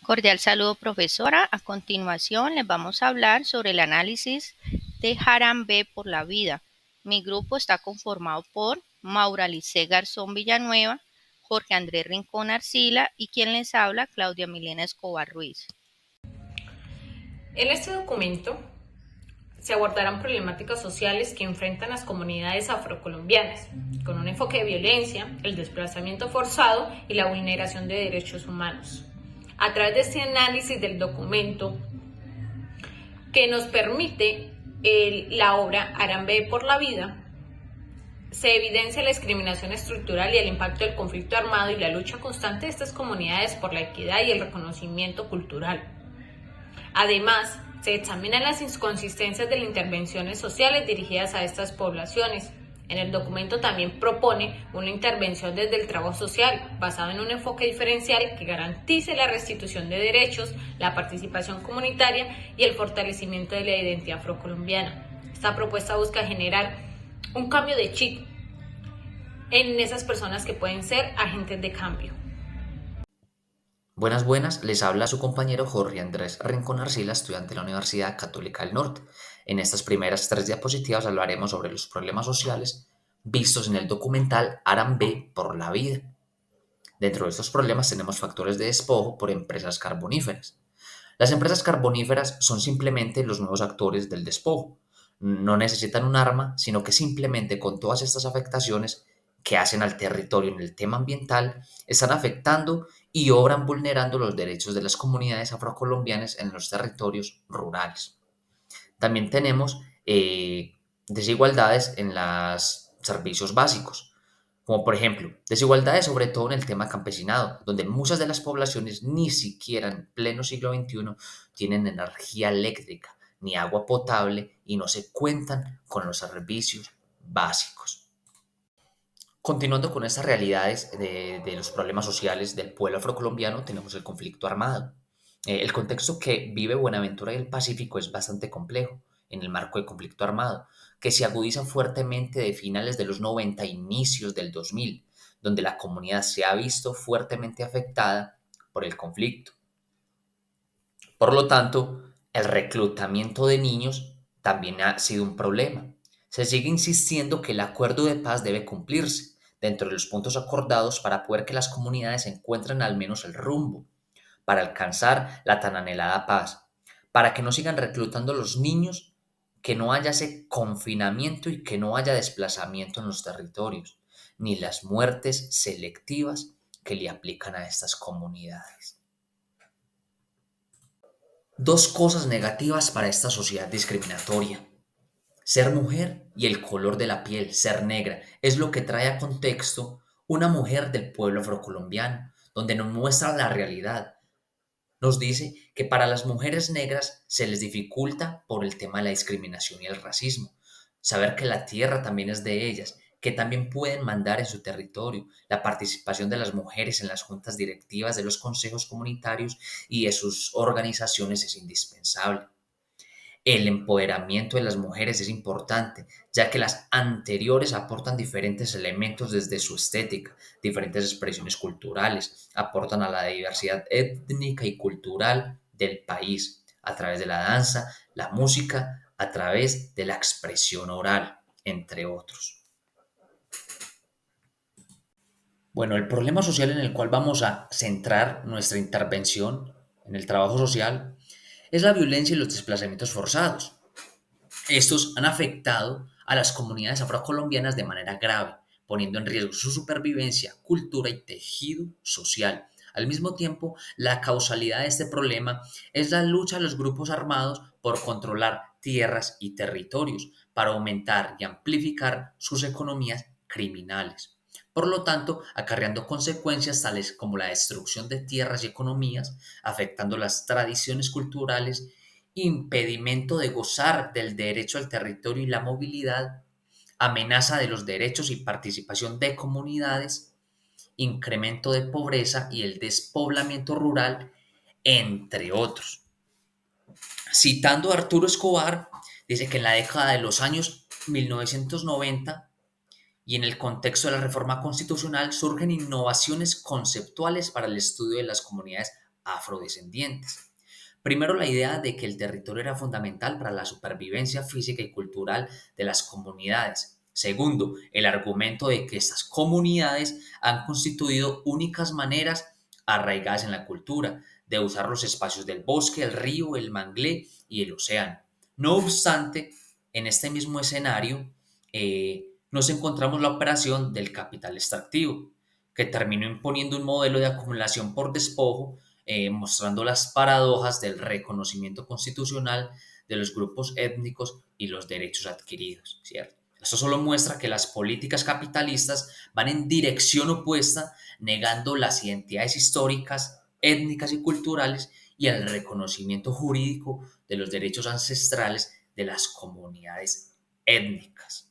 Cordial saludo, profesora. A continuación les vamos a hablar sobre el análisis de Jarambe por la vida. Mi grupo está conformado por Mauralice Garzón Villanueva, Jorge Andrés Rincón Arcila y quien les habla, Claudia Milena Escobar Ruiz. En este documento se abordarán problemáticas sociales que enfrentan las comunidades afrocolombianas, con un enfoque de violencia, el desplazamiento forzado y la vulneración de derechos humanos. A través de este análisis del documento que nos permite la obra Jarambe por la vida, se evidencia la discriminación estructural y el impacto del conflicto armado y la lucha constante de estas comunidades por la equidad y el reconocimiento cultural. Además, se examinan las inconsistencias de las intervenciones sociales dirigidas a estas poblaciones. En el documento también propone una intervención desde el trabajo social, basado en un enfoque diferencial que garantice la restitución de derechos, la participación comunitaria y el fortalecimiento de la identidad afrocolombiana. Esta propuesta busca generar un cambio de chip en esas personas que pueden ser agentes de cambio. Buenas, les habla su compañero Jorge Andrés Rincón Arcila, estudiante de la Universidad Católica del Norte. En estas primeras 3 diapositivas hablaremos sobre los problemas sociales vistos en el documental Jarambe por la vida. Dentro de estos problemas tenemos factores de despojo por empresas carboníferas. Las empresas carboníferas son simplemente los nuevos actores del despojo. No necesitan un arma, sino que simplemente con todas estas afectaciones que hacen al territorio en el tema ambiental, están afectando y obran vulnerando los derechos de las comunidades afrocolombianas en los territorios rurales. También tenemos desigualdades en los servicios básicos, como por ejemplo desigualdades sobre todo en el tema campesinado, donde muchas de las poblaciones ni siquiera en pleno siglo XXI tienen energía eléctrica ni agua potable y no se cuentan con los servicios básicos. Continuando con estas realidades de los problemas sociales del pueblo afrocolombiano, tenemos el conflicto armado. El contexto que vive Buenaventura y el Pacífico es bastante complejo en el marco del conflicto armado, que se agudiza fuertemente de finales de los 90 a inicios del 2000, donde la comunidad se ha visto fuertemente afectada por el conflicto. Por lo tanto, el reclutamiento de niños también ha sido un problema. Se sigue insistiendo que el acuerdo de paz debe cumplirse dentro de los puntos acordados para poder que las comunidades encuentren al menos el rumbo, para alcanzar la tan anhelada paz, para que no sigan reclutando los niños, que no haya ese confinamiento y que no haya desplazamiento en los territorios, ni las muertes selectivas que le aplican a estas comunidades. Dos cosas negativas para esta sociedad discriminatoria. Ser mujer y el color de la piel, ser negra, es lo que trae a contexto una mujer del pueblo afrocolombiano, donde nos muestra la realidad. Nos dice que para las mujeres negras se les dificulta por el tema de la discriminación y el racismo. Saber que la tierra también es de ellas, que también pueden mandar en su territorio. La participación de las mujeres en las juntas directivas de los consejos comunitarios y de sus organizaciones es indispensable. El empoderamiento de las mujeres es importante, ya que las anteriores aportan diferentes elementos desde su estética, diferentes expresiones culturales, aportan a la diversidad étnica y cultural del país, a través de la danza, la música, a través de la expresión oral, entre otros. Bueno, el problema social en el cual vamos a centrar nuestra intervención en el trabajo social es la violencia y los desplazamientos forzados. Estos han afectado a las comunidades afrocolombianas de manera grave, poniendo en riesgo su supervivencia, cultura y tejido social. Al mismo tiempo, la causalidad de este problema es la lucha de los grupos armados por controlar tierras y territorios, para aumentar y amplificar sus economías criminales. Por lo tanto, acarreando consecuencias tales como la destrucción de tierras y economías, afectando las tradiciones culturales, impedimento de gozar del derecho al territorio y la movilidad, amenaza de los derechos y participación de comunidades, incremento de pobreza y el despoblamiento rural, entre otros. Citando a Arturo Escobar, dice que en la década de los años 1990 y en el contexto de la reforma constitucional surgen innovaciones conceptuales para el estudio de las comunidades afrodescendientes. Primero, la idea de que el territorio era fundamental para la supervivencia física y cultural de las comunidades. Segundo, el argumento de que estas comunidades han constituido únicas maneras arraigadas en la cultura de usar los espacios del bosque, el río, el manglé y el océano. No obstante, en este mismo escenario nos encontramos la operación del capital extractivo, que terminó imponiendo un modelo de acumulación por despojo, mostrando las paradojas del reconocimiento constitucional de los grupos étnicos y los derechos adquiridos, ¿cierto? Esto solo muestra que las políticas capitalistas van en dirección opuesta, negando las identidades históricas, étnicas y culturales y el reconocimiento jurídico de los derechos ancestrales de las comunidades étnicas.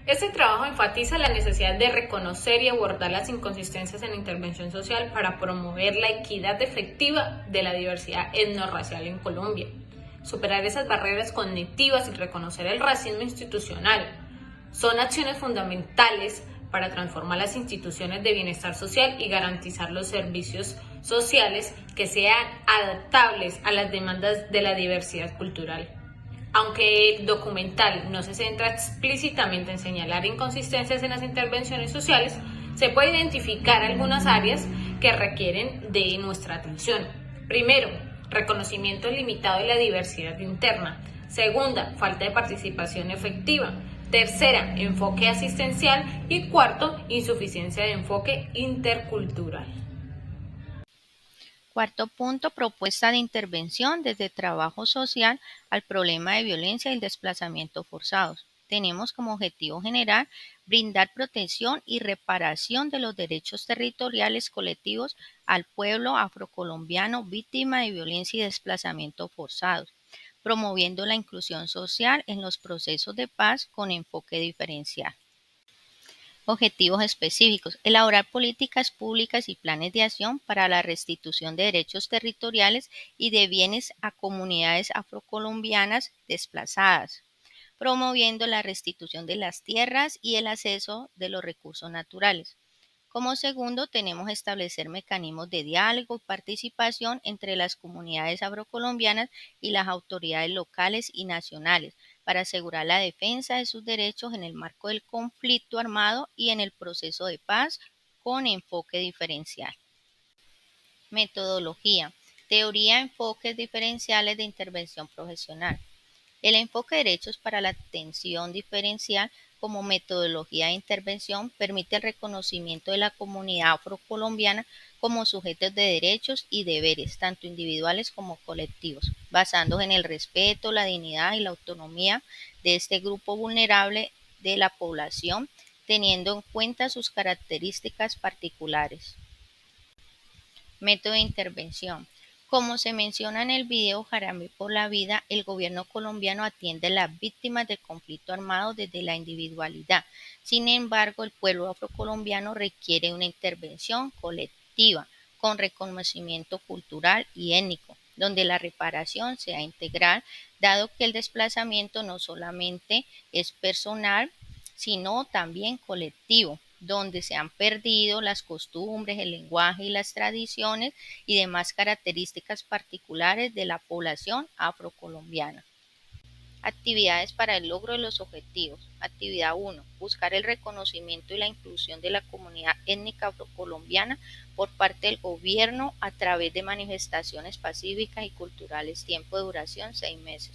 Este trabajo enfatiza la necesidad de reconocer y abordar las inconsistencias en la intervención social para promover la equidad efectiva de la diversidad etnorracial en Colombia, superar esas barreras cognitivas y reconocer el racismo institucional. Son acciones fundamentales para transformar las instituciones de bienestar social y garantizar los servicios sociales que sean adaptables a las demandas de la diversidad cultural. Aunque el documental no se centra explícitamente en señalar inconsistencias en las intervenciones sociales, se puede identificar algunas áreas que requieren de nuestra atención. Primero, reconocimiento limitado de la diversidad interna. Segunda, falta de participación efectiva. Tercera, enfoque asistencial. Y cuarto, insuficiencia de enfoque intercultural. Cuarto punto, propuesta de intervención desde trabajo social al problema de violencia y el desplazamiento forzados. Tenemos como objetivo general brindar protección y reparación de los derechos territoriales colectivos al pueblo afrocolombiano víctima de violencia y desplazamiento forzados, promoviendo la inclusión social en los procesos de paz con enfoque diferencial. Objetivos específicos. Elaborar políticas públicas y planes de acción para la restitución de derechos territoriales y de bienes a comunidades afrocolombianas desplazadas, promoviendo la restitución de las tierras y el acceso de los recursos naturales. Como segundo, tenemos establecer mecanismos de diálogo y participación entre las comunidades afrocolombianas y las autoridades locales y nacionales para asegurar la defensa de sus derechos en el marco del conflicto armado y en el proceso de paz con enfoque diferencial. Metodología. Teoría, enfoques diferenciales de intervención profesional. El enfoque de derechos para la atención diferencial como metodología de intervención permite el reconocimiento de la comunidad afrocolombiana como sujetos de derechos y deberes, tanto individuales como colectivos, basándose en el respeto, la dignidad y la autonomía de este grupo vulnerable de la población, teniendo en cuenta sus características particulares. Método de intervención. Como se menciona en el video Jarambe por la Vida, el gobierno colombiano atiende a las víctimas del conflicto armado desde la individualidad. Sin embargo, el pueblo afrocolombiano requiere una intervención colectiva con reconocimiento cultural y étnico, donde la reparación sea integral, dado que el desplazamiento no solamente es personal, sino también colectivo, donde se han perdido las costumbres, el lenguaje y las tradiciones y demás características particulares de la población afrocolombiana. Actividades para el logro de los objetivos. Actividad 1. Buscar el reconocimiento y la inclusión de la comunidad étnica afrocolombiana por parte del gobierno a través de manifestaciones pacíficas y culturales. Tiempo de duración 6 meses.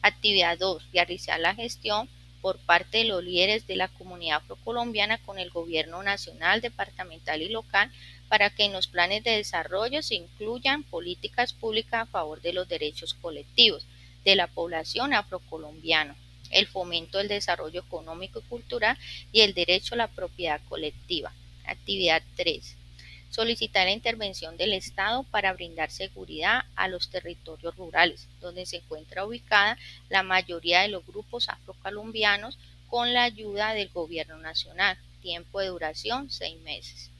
Actividad 2. Realizar la gestión por parte de los líderes de la comunidad afrocolombiana con el gobierno nacional, departamental y local para que en los planes de desarrollo se incluyan políticas públicas a favor de los derechos colectivos de la población afrocolombiana, el fomento del desarrollo económico y cultural y el derecho a la propiedad colectiva. Actividad 3. Solicitar la intervención del Estado para brindar seguridad a los territorios rurales, donde se encuentra ubicada la mayoría de los grupos afrocolombianos con la ayuda del gobierno nacional. Tiempo de duración 6 meses.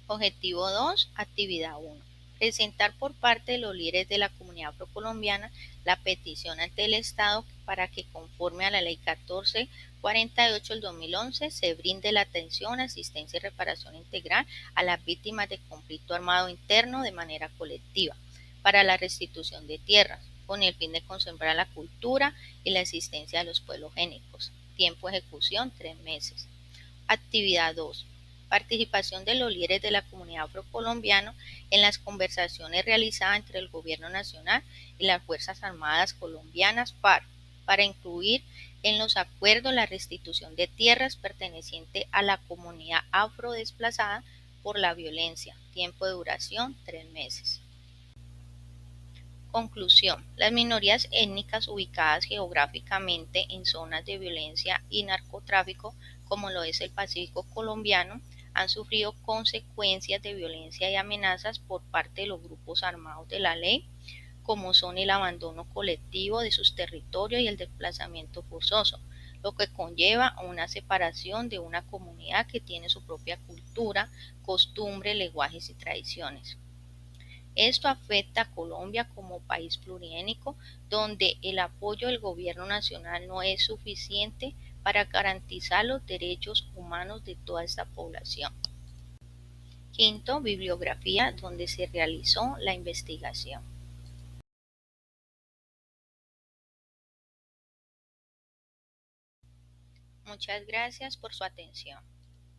Objetivo 2. Actividad 1. Presentar por parte de los líderes de la comunidad afrocolombiana la petición ante el Estado para que, conforme a la Ley 1448 del 2011, se brinde la atención, asistencia y reparación integral a las víctimas de conflicto armado interno de manera colectiva para la restitución de tierras, con el fin de conservar la cultura y la existencia de los pueblos étnicos. Tiempo de ejecución, 3 meses. Actividad 2. Participación de los líderes de la comunidad afrocolombiana en las conversaciones realizadas entre el Gobierno Nacional y las Fuerzas Armadas Colombianas FARC para incluir en los acuerdos la restitución de tierras pertenecientes a la comunidad afrodesplazada por la violencia. Tiempo de duración, 3 meses. Conclusión. Las minorías étnicas ubicadas geográficamente en zonas de violencia y narcotráfico, como lo es el Pacífico colombiano, han sufrido consecuencias de violencia y amenazas por parte de los grupos armados de la ley, como son el abandono colectivo de sus territorios y el desplazamiento forzoso, lo que conlleva a una separación de una comunidad que tiene su propia cultura, costumbres, lenguajes y tradiciones. Esto afecta a Colombia como país pluriétnico, donde el apoyo del gobierno nacional no es suficiente para garantizar los derechos humanos de toda esta población. Quinto, bibliografía donde se realizó la investigación. Muchas gracias por su atención.